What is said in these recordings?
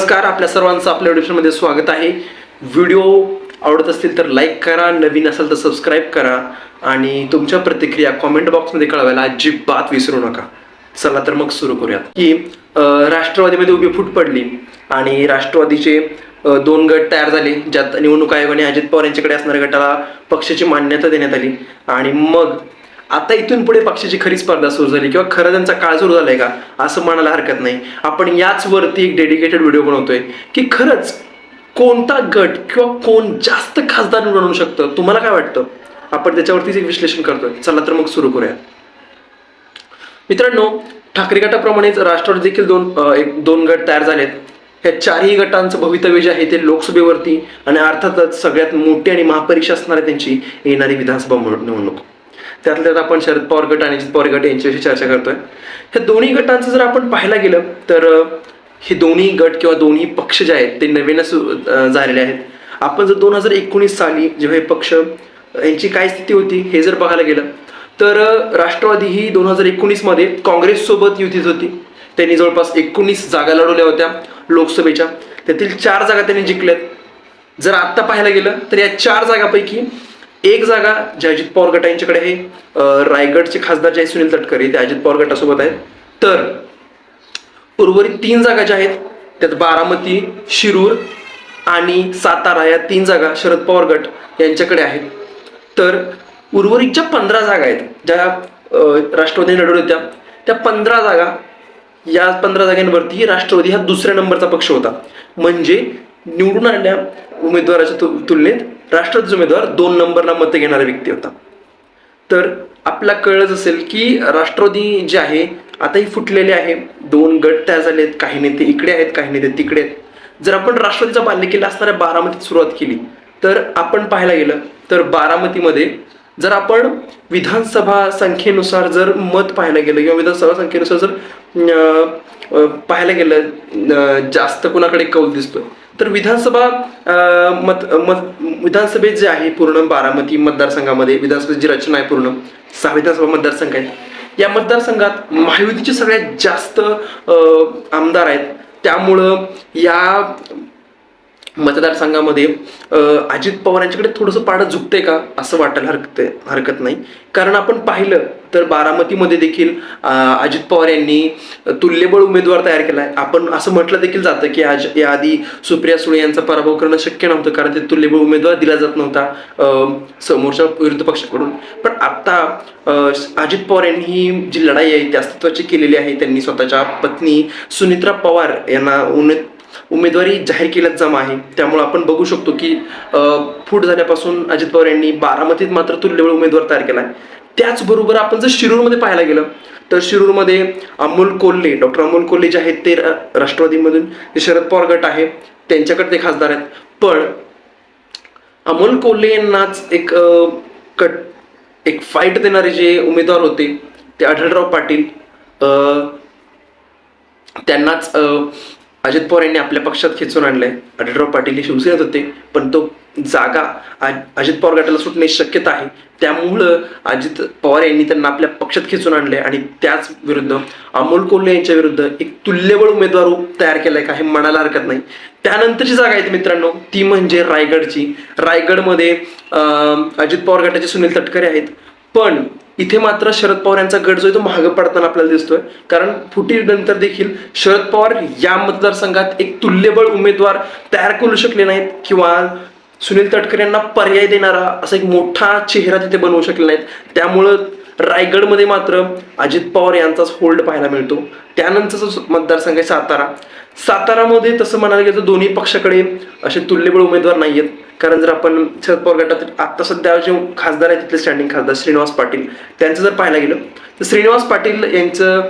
नमस्कार, आपल्या सर्वांचं आपल्या व्हिडिओमध्ये स्वागत आहे. व्हिडिओ आवडत असतील तर लाईक करा, नवीन असेल तर सबस्क्राईब करा आणि तुमच्या प्रतिक्रिया कॉमेंट बॉक्समध्ये कळवायला अजिबात विसरू नका. चला तर मग सुरू करूयात की राष्ट्रवादीमध्ये उभी फूट पडली आणि राष्ट्रवादीचे दोन गट तयार झाले, ज्यात निवडणूक आयोगाने अजित पवार यांच्याकडे असणाऱ्या गटाला पक्षाची मान्यता देण्यात आली. आणि मग आता इथून पुढे पक्षाची खरी स्पर्धा सुरू झाली किंवा खरं त्यांचा काळ सुरू झालाय का असं म्हणायला हरकत नाही. आपण याच वरती एक डेडिकेटेड व्हिडिओ बनवतोय की खरंच कोणता गट किंवा कोण जास्त खासदार निवडून आणू शकतं, तुम्हाला काय वाटतं, आपण त्याच्यावरतीच एक विश्लेषण करतोय. चला तर मग सुरू करूया. मित्रांनो, ठाकरे गटाप्रमाणेच राष्ट्रवादी देखील दोन गट तयार झालेत. ह्या चारही गटांचं भवितव्य जे आहे ते लोकसभेवरती आणि अर्थातच सगळ्यात मोठी आणि महापरीक्षा असणार आहे त्यांची येणारी विधानसभा निवडणूक. त्यातल्या त्यात आपण शरद पवार गट आणि अजित पवार गट यांच्याविषयी चर्चा करतोय. ह्या दोन्ही गटांचं जर आपण पाहायला गेलं तर हे दोन्ही गट किंवा दोन्ही पक्ष जे आहेत ते नवीनच झालेले आहेत. आपण जर 2019 साली जेव्हा हे पक्ष यांची काय स्थिती होती हे जर बघायला गेलं तर राष्ट्रवादी ही 2019 मध्ये काँग्रेस सोबत युतीत होती. त्यांनी जवळपास 19 जागा लढवल्या होत्या लोकसभेच्या, त्यातील 4 जागा त्यांनी जिंकल्यात. जर आत्ता पाहायला गेलं तर या 4 जागापैकी एक जागा जे अजित पवार गट यांच्याकडे आहे. रायगडचे खासदार जे सुनील तटकरे ते अजित पवार गटासोबत आहेत. तर उर्वरित 3 जागा ज्या आहेत त्यात बारामती, शिरूर आणि सातारा या 3 जागा शरद पवार गट यांच्याकडे आहेत. तर उर्वरित ज्या 15 जागा आहेत ज्या राष्ट्रवादीने लढवल्या होत्या त्या 15 जागा, या 15 जागांवरती राष्ट्रवादी हा दुसऱ्या नंबरचा पक्ष होता. म्हणजे निवडून आलेल्या उमेदवाराच्या तुलनेत राष्ट्रवादीचा उमेदवार 2 नंबरला मतं घेणारा व्यक्ती होता. तर आपल्याला कळलंच असेल की राष्ट्रवादी जे आहे आता ही फुटलेले आहे. 2 गट तयार झालेत, काही नेते इकडे आहेत, काही नेते तिकडे आहेत. जर आपण राष्ट्रवादीचा बालेकिल्ला असणाऱ्या बारामतीत सुरुवात केली तर आपण पाहायला गेलं तर बारामतीमध्ये जर आपण विधानसभा संख्येनुसार जर मत पाहायला गेलं किंवा विधानसभा संख्येनुसार जर पाहायला गेलं जास्त कोणाकडे कौल दिसतोय तर विधानसभेत जे आहे पूर्ण बारामती मतदारसंघामध्ये विधानसभेची रचना आहे, पूर्ण 6 विधानसभा मतदारसंघ आहेत. या मतदारसंघात महायुतीचे सगळ्यात जास्त आमदार आहेत. त्यामुळं या मतदारसंघामध्ये अजित पवार यांच्याकडे थोडंसं पाडं झुकतंय का असं वाटायला हरकत नाही. कारण आपण पाहिलं तर बारामतीमध्ये देखील अजित पवार यांनी तुल्यबळ उमेदवार तयार केलाय. आपण असं म्हटलं देखील जातं की याआधी सुप्रिया सुळे यांचा पराभव करणं शक्य नव्हतं कारण ते तुल्यबळ उमेदवार दिला जात नव्हता समोरच्या विरुद्ध पक्षाकडून. पण आता अजित पवार यांनी ही जी लढाई आहे ती अस्तित्वाची केलेली आहे. त्यांनी स्वतःच्या पत्नी सुनित्रा पवार यांना उमेदवारी जाहीर केल्यात जमा आहे. त्यामुळे आपण बघू शकतो की फूट झाल्यापासून अजित पवार यांनी बारामतीत मात्र तुल्यबळ उमेदवार तयार केलाय. त्याचबरोबर आपण जर शिरूरमध्ये पाहायला गेलं तर शिरूरमध्ये डॉक्टर अमोल कोल्हे जे आहेत ते राष्ट्रवादीमधून जे शरद पवार गट आहे त्यांच्याकडे ते खासदार आहेत. पण अमोल कोल्हे यांनाच एक फाईट देणारे जे उमेदवार होते ते आढळराव पाटील, त्यांनाच अजित पवार यांनी आपल्या पक्षात खेचून आणलंय. आढळराव पाटील हे शिवसेनेत होते पण तो जागा अजित पवार गटाला सुटण्याची शक्यता आहे. त्यामुळं अजित पवार यांनी त्यांना आपल्या पक्षात खेचून आणलंय आणि त्याच विरुद्ध अमोल कोल्हे यांच्या विरुद्ध एक तुल्यबळ उमेदवार तयार केलाय का हे म्हणायला हरकत नाही. त्यानंतरची जागा आहे मित्रांनो ती म्हणजे रायगडची. रायगडमध्ये अजित पवार गटाचे सुनील तटकरे आहेत. पण इथे मात्र शरद पवार यांचा गट जो आहे तो महाग पडताना आपल्याला दिसतोय. कारण फुटीनंतर देखील शरद पवार या मतदारसंघात एक तुल्यबळ उमेदवार तयार करू शकले नाहीत किंवा सुनील तटकरे यांना पर्याय देणारा असा एक मोठा चेहरा तिथे बनवू शकले नाहीत. त्यामुळं रायगडमध्ये मात्र अजित पवार यांचाच होल्ड पाहायला मिळतो. त्यानंतरचा मतदारसंघ आहे सातारामध्ये तसं म्हणायला गेलं तर दोन्ही पक्षाकडे असे तुल्यबळ उमेदवार नाही आहेत. कारण जर आपण शरद पवार गटात आता सध्या जे खासदार आहेत तिथले स्टँडिंग खासदार श्रीनिवास पाटील त्यांचं जर पाहायला गेलं तर श्रीनिवास पाटील यांचं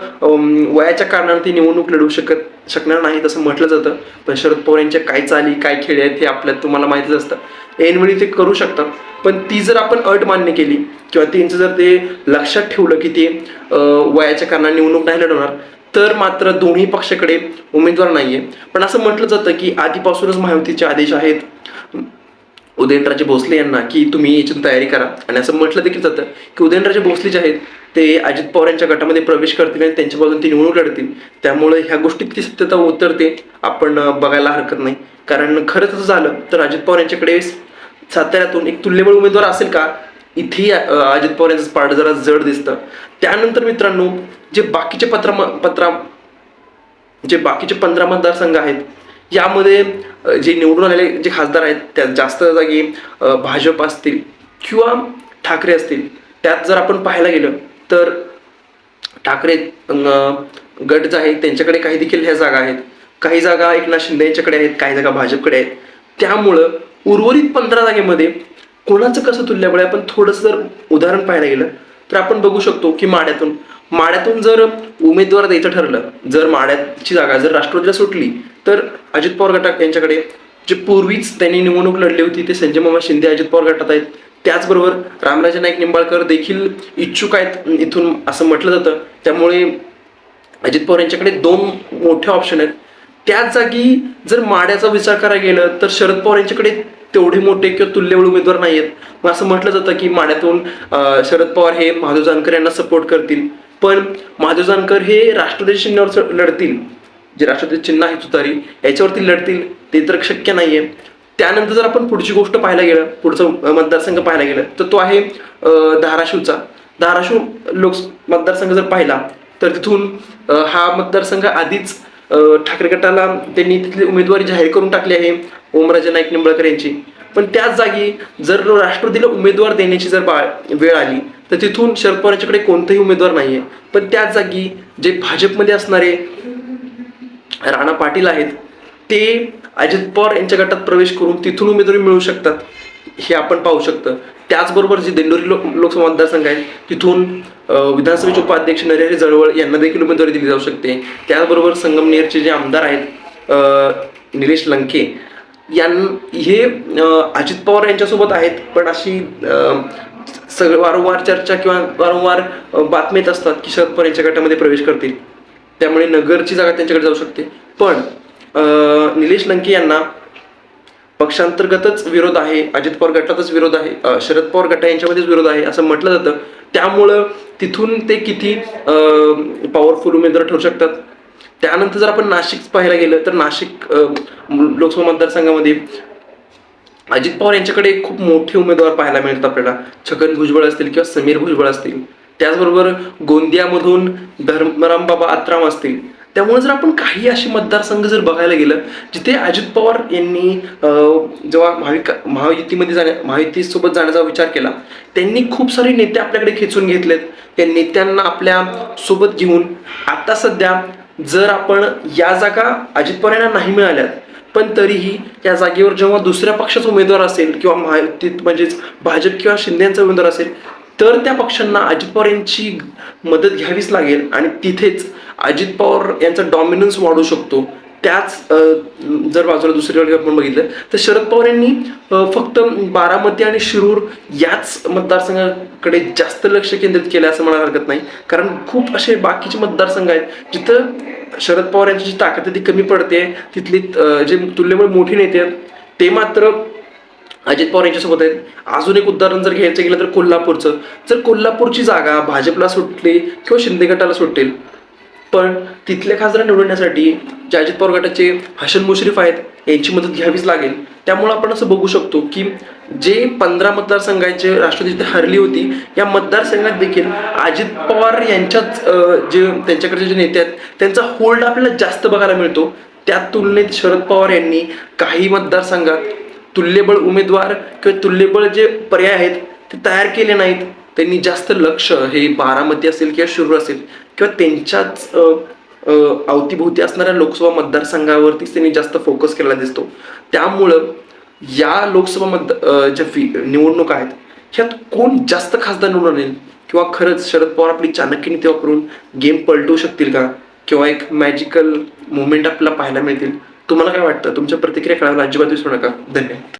वयाच्या कारणाने ती निवडणूक लढवू शकणार नाही असं म्हटलं जातं. पण शरद पवार यांच्या काय चाली काय खेळ आहेत हे तुम्हाला माहितीच असतं. ऐनवेळी ते करू शकतात. पण ती जर आपण अट मान्य केली किंवा त्यांचं जर ते लक्षात ठेवलं की ते वयाच्या कारणाने निवडणूक नाही लढवणार तर मात्र दोन्ही पक्षाकडे उमेदवार नाहीये. पण असं म्हटलं जातं की आधीपासूनच महायुतीचे आदेश आहेत उदयनराजे भोसले यांना की तुम्ही याची तयारी करा, आणि असं म्हटलं देखील जातं की उदयनराजे भोसले जे आहेत ते अजित पवार यांच्या गटामध्ये प्रवेश करतील आणि त्यांच्या बाजून ती निवडणूक लढतील. त्यामुळे ह्या गोष्टीत ती सत्यता उतरते आपण बघायला हरकत नाही. कारण खरंच असं झालं तर अजित पवार यांच्याकडे साताऱ्यातून एक तुल्यबळ उमेदवार असेल का, इथे अजित पवार यांचं पारड जरा जड दिसतं. त्यानंतर मित्रांनो, जे बाकीचे जे बाकीचे 15 मतदारसंघ आहेत यामध्ये जे निवडून आलेले जे खासदार आहेत त्यात जास्त जागी भाजप असतील किंवा ठाकरे असतील. त्यात जर आपण पाहायला गेलं तर ठाकरे गट जे आहे त्यांच्याकडे काही देखील ह्या जागा आहेत, काही जागा एकनाथ शिंदे यांच्याकडे आहेत, काही जागा भाजपकडे आहेत. त्यामुळं उर्वरित 15 जागेमध्ये कोणाचं कसं तुल्यबळ आहे. आपण थोडंसं जर उदाहरण पाहायला गेलं तर आपण बघू शकतो की माढ्यातून जर उमेदवार द्यायचं ठरलं, जर माढ्याची जागा जर राष्ट्रवादीला सुटली तर अजित पवार गटात यांच्याकडे जे पूर्वीच त्यांनी निवडणूक लढली होती ते संजय मामा शिंदे अजित पवार गटात आहेत. त्याचबरोबर रामराजे नाईक निंबाळकर देखील इच्छुक आहेत इथून असं म्हटलं जातं. त्यामुळे अजित पवार यांच्याकडे 2 मोठे ऑप्शन आहेत. त्याच जागी जर माढ्याचा विचार करायला गेलं तर शरद पवार यांच्याकडे तेवढे मोठे किंवा तुल्यबळ उमेदवार नाही आहेत. मग असं म्हटलं जातं की माढ्यातून शरद पवार हे महादेव जानकर यांना सपोर्ट करतील, पण महादेव जानकर हे राष्ट्रवादी चिन्हावर लढतील, जे राष्ट्रवादी चिन्ह आहे तुतारी याच्यावरती लढतील, ते तर शक्य नाहीये. त्यानंतर जर आपण पुढची गोष्ट पाहायला गेलं, पुढचा मतदारसंघ पाहायला गेलं तर तो आहे धाराशिवचा. धाराशिव मतदारसंघ जर पाहिला तर तिथून हा मतदारसंघ आधीच ठाकरे गटाला त्यांनी तिथली उमेदवारी जाहीर करून टाकली आहे ओमराजे नाईक निंबाळकर यांची. पण त्याच जागी जर राष्ट्रवादीला उमेदवार देण्याची जर वेळ आली तर तिथून शरद पवार यांच्याकडे कोणताही उमेदवार नाहीये. पण त्याच जागी जे भाजपमध्ये असणारे राणा पाटील आहेत ते अजित पवार यांच्या गटात प्रवेश करून तिथून उमेदवारी मिळू शकतात, हे आपण पाहू शकतो. त्याचबरोबर जे दिंडोरी लोकसभा मतदारसंघ आहे तिथून विधानसभेचे उपाध्यक्ष नरहरी झळवळ यांना देखील उमेदवारी दिली जाऊ शकते. त्याचबरोबर संगमनेरचे जे आमदार आहेत निलेश लंके हे अजित पवार यांच्यासोबत आहेत, पण अशी वारंवार चर्चा किंवा वारंवार बातम्या येत असतात की शरद पवार यांच्या गटामध्ये प्रवेश करतील. त्यामुळे नगरची जागा त्यांच्याकडे जाऊ शकते. पण निलेश लंके यांना पक्षांतर्गतच विरोध आहे, अजित पवार गटातच विरोध आहे, शरद पवार गटा यांच्यामध्येच विरोध आहे असं म्हटलं जातं. त्यामुळं तिथून ते किती पॉवरफुल उमेदवार ठरू शकतात. त्यानंतर जर आपण नाशिक पाहायला गेलं तर नाशिक लोकसभा मतदारसंघामध्ये अजित पवार यांच्याकडे खूप मोठे उमेदवार पाहायला मिळतात आपल्याला. छगन भुजबळ असतील किंवा समीर भुजबळ असतील. त्याचबरोबर गोंदियामधून धर्मराम बाबा आत्राम असतील. त्यामुळे जर आपण काही असे मतदारसंघ जर बघायला गेलं जिथे अजित पवार यांनी जेव्हा महायुतीसोबत जाण्याचा विचार केला, त्यांनी खूप सारे नेते आपल्याकडे खेचून घेतलेत. त्या नेत्यांना आपल्या सोबत घेऊन आता सध्या जर आपण या जागा अजित पवार यांना नाही मिळाल्यात, पण तरीही या जागेवर जेव्हा दुसऱ्या पक्षाचा उमेदवार असेल किंवा महायुतीत म्हणजेच भाजप किंवा शिंदे यांचा उमेदवार असेल तर त्या पक्षांना अजित पवार यांची मदत घ्यावीच लागेल आणि तिथेच अजित पवार यांचा डॉमिनन्स वाढू शकतो. त्याच जर बाजूला दुसरीकडे आपण बघितलं तर शरद पवार यांनी फक्त बारामती आणि शिरूर याच मतदारसंघाकडे जास्त लक्ष केंद्रित केलं असं म्हणायला हरकत नाही. कारण खूप असे बाकीचे मतदारसंघ आहेत जिथं शरद पवार यांची जी ताकद आहे ती कमी पडते. तिथली जे तुल्यबळ मोठी नेते आहेत ते मात्र अजित पवार यांच्यासोबत आहेत. अजून एक उदाहरण जर घ्यायचं गेलं तर कोल्हापूरचं. जर कोल्हापूरची जागा भाजपला सुटली किंवा शिंदे गटाला सुटेल, पण तिथल्या खासदार निवडण्यासाठी जे अजित पवार गटाचे हसन मुश्रीफ आहेत यांची मदत घ्यावीच लागेल. त्यामुळे आपण असं बघू शकतो की जे 15 मतदारसंघ आहेत जे राष्ट्रवादी हरली होती, या मतदारसंघात देखील अजित पवार यांच्याच जे त्यांच्याकडचे जे नेते आहेत त्यांचा होल्ड आपल्याला जास्त बघायला मिळतो. त्या तुलनेत शरद पवार यांनी काही मतदारसंघात तुल्यबळ उमेदवार किंवा तुल्यबळ जे पर्याय आहेत ते तयार केले नाहीत. त्यांनी जास्त लक्ष हे बारामती असेल किंवा शिरूर असेल किंवा त्यांच्याच अवतीभोवती असणाऱ्या लोकसभा मतदारसंघावरतीच त्यांनी जास्त फोकस केलेला दिसतो. त्यामुळं या लोकसभा ज्या निवडणुका आहेत ह्यात कोण जास्त खासदार निवडून येईल किंवा खरंच शरद पवार आपली चाणक्य नीती वापरून गेम पलटवू शकतील का, किंवा एक मॅजिकल मुवमेंट आपल्याला पाहायला मिळतील. तुम्हाला काय वाटतं? तुमच्या प्रतिक्रिया कळायला अजिबात विसरू नका. धन्यवाद.